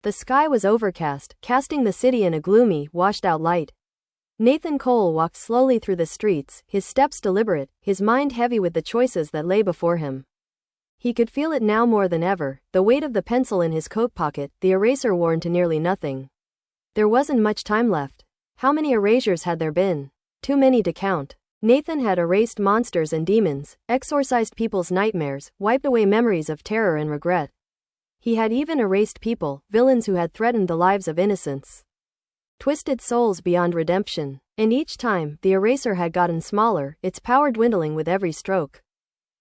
The sky was overcast, casting the city in a gloomy, washed-out light. Nathan Cole walked slowly through the streets, his steps deliberate, his mind heavy with the choices that lay before him. He could feel it now more than ever, the weight of the pencil in his coat pocket, the eraser worn to nearly nothing. There wasn't much time left. How many erasures had there been? Too many to count. Nathan had erased monsters and demons, exorcised people's nightmares, wiped away memories of terror and regret. He had even erased people, villains who had threatened the lives of innocents. Twisted souls beyond redemption. And each time, the eraser had gotten smaller, its power dwindling with every stroke.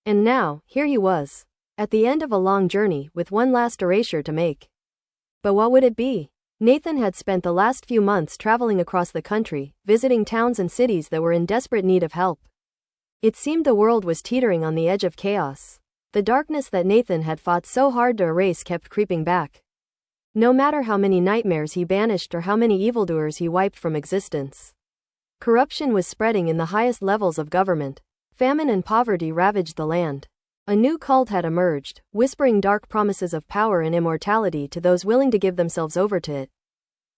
And now, here he was, at the end of a long journey, with one last erasure to make. But what would it be? Nathan had spent the last few months traveling across the country, visiting towns and cities that were in desperate need of help. It seemed the world was teetering on the edge of chaos. The darkness that Nathan had fought so hard to erase kept creeping back. No matter how many nightmares he banished or how many evildoers he wiped from existence. Corruption was spreading in the highest levels of government. Famine and poverty ravaged the land. A new cult had emerged, whispering dark promises of power and immortality to those willing to give themselves over to it.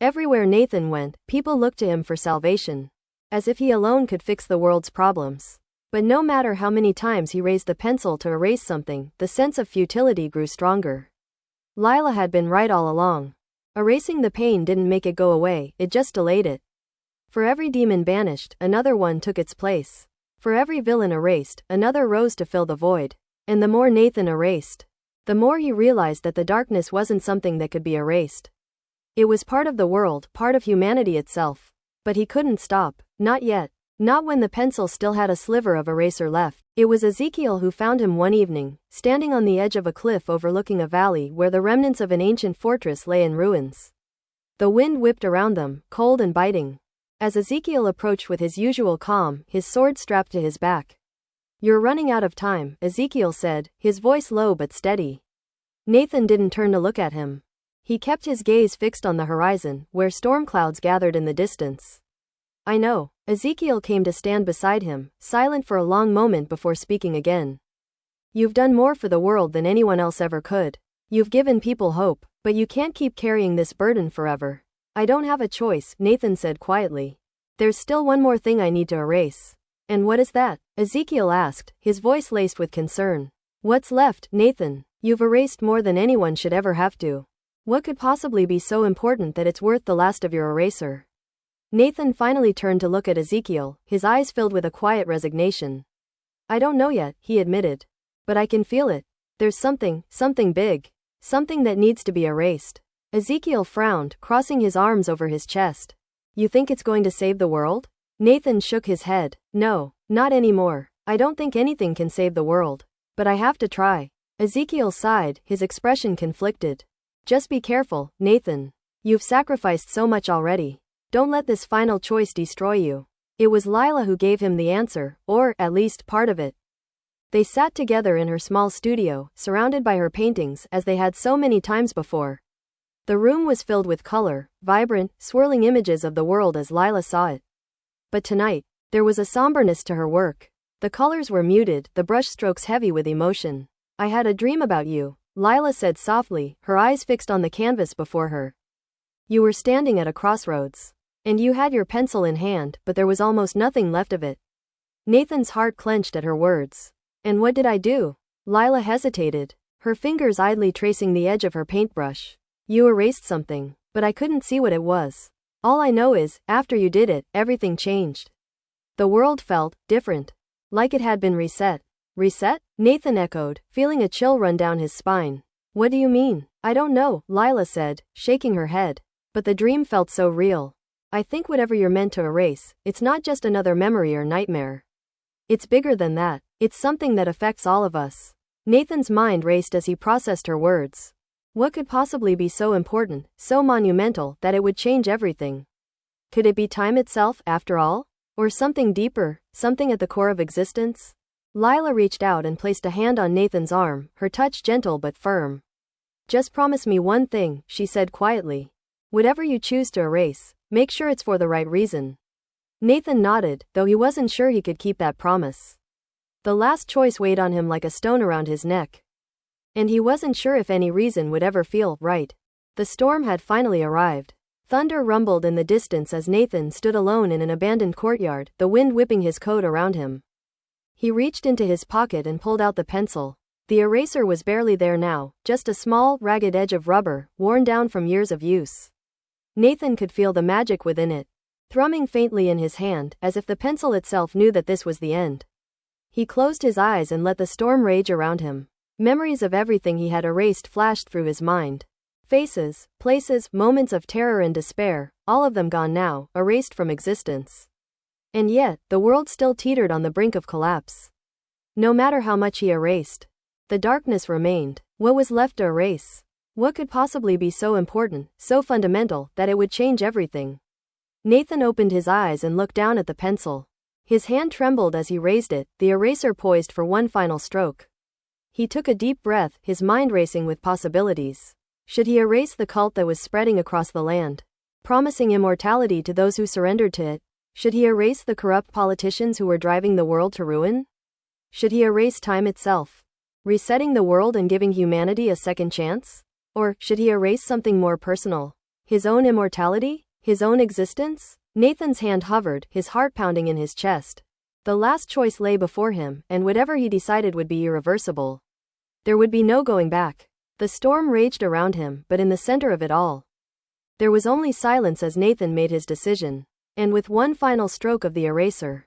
Everywhere Nathan went, people looked to him for salvation, as if he alone could fix the world's problems. But no matter how many times he raised the pencil to erase something, the sense of futility grew stronger. Lila had been right all along. Erasing the pain didn't make it go away, it just delayed it. For every demon banished, another one took its place. For every villain erased, another rose to fill the void. And the more Nathan erased, the more he realized that the darkness wasn't something that could be erased. It was part of the world, part of humanity itself. But he couldn't stop, not yet. Not when the pencil still had a sliver of eraser left. It was Ezekiel who found him one evening, standing on the edge of a cliff overlooking a valley where the remnants of an ancient fortress lay in ruins. The wind whipped around them, cold and biting. As Ezekiel approached with his usual calm, his sword strapped to his back. "You're running out of time," Ezekiel said, his voice low but steady. Nathan didn't turn to look at him. He kept his gaze fixed on the horizon, where storm clouds gathered in the distance. "I know." Ezekiel came to stand beside him, silent for a long moment before speaking again. "You've done more for the world than anyone else ever could. You've given people hope, but you can't keep carrying this burden forever." "I don't have a choice," Nathan said quietly. "There's still one more thing I need to erase." "And what is that?" Ezekiel asked, his voice laced with concern. "What's left, Nathan? You've erased more than anyone should ever have to. What could possibly be so important that it's worth the last of your eraser?" Nathan finally turned to look at Ezekiel, his eyes filled with a quiet resignation. "I don't know yet," he admitted. "But I can feel it. There's something big. Something that needs to be erased." Ezekiel frowned, crossing his arms over his chest. "You think it's going to save the world?" Nathan shook his head. "No, not anymore. I don't think anything can save the world. But I have to try." Ezekiel sighed, his expression conflicted. "Just be careful, Nathan. You've sacrificed so much already. Don't let this final choice destroy you." It was Lila who gave him the answer, or, at least, part of it. They sat together in her small studio, surrounded by her paintings, as they had so many times before. The room was filled with color, vibrant, swirling images of the world as Lila saw it. But tonight, there was a somberness to her work. The colors were muted, the brushstrokes heavy with emotion. "I had a dream about you," Lila said softly, her eyes fixed on the canvas before her. "You were standing at a crossroads. And you had your pencil in hand, but there was almost nothing left of it." Nathan's heart clenched at her words. "And what did I do?" Lila hesitated, her fingers idly tracing the edge of her paintbrush. "You erased something, but I couldn't see what it was. All I know is, after you did it, everything changed. The world felt different. Like it had been reset." "Reset?" Nathan echoed, feeling a chill run down his spine. "What do you mean?" "I don't know," Lila said, shaking her head. "But the dream felt so real. I think whatever you're meant to erase, it's not just another memory or nightmare. It's bigger than that. It's something that affects all of us." Nathan's mind raced as he processed her words. What could possibly be so important, so monumental, that it would change everything? Could it be time itself, after all? Or something deeper, something at the core of existence? Lila reached out and placed a hand on Nathan's arm, her touch gentle but firm. "Just promise me one thing," she said quietly. "Whatever you choose to erase, make sure it's for the right reason." Nathan nodded, though he wasn't sure he could keep that promise. The last choice weighed on him like a stone around his neck. And he wasn't sure if any reason would ever feel right. The storm had finally arrived. Thunder rumbled in the distance as Nathan stood alone in an abandoned courtyard, the wind whipping his coat around him. He reached into his pocket and pulled out the pencil. The eraser was barely there now, just a small, ragged edge of rubber, worn down from years of use. Nathan could feel the magic within it, thrumming faintly in his hand, as if the pencil itself knew that this was the end. He closed his eyes and let the storm rage around him. Memories of everything he had erased flashed through his mind. Faces, places, moments of terror and despair, all of them gone now, erased from existence. And yet, the world still teetered on the brink of collapse. No matter how much he erased, the darkness remained. What was left to erase? What could possibly be so important, so fundamental, that it would change everything? Nathan opened his eyes and looked down at the pencil. His hand trembled as he raised it, the eraser poised for one final stroke. He took a deep breath, his mind racing with possibilities. Should he erase the cult that was spreading across the land, promising immortality to those who surrendered to it? Should he erase the corrupt politicians who were driving the world to ruin? Should he erase time itself, resetting the world and giving humanity a second chance? Or should he erase something more personal? His own immortality? His own existence? Nathan's hand hovered, his heart pounding in his chest. The last choice lay before him, and whatever he decided would be irreversible. There would be no going back. The storm raged around him, but in the center of it all, there was only silence as Nathan made his decision. And with one final stroke of the eraser,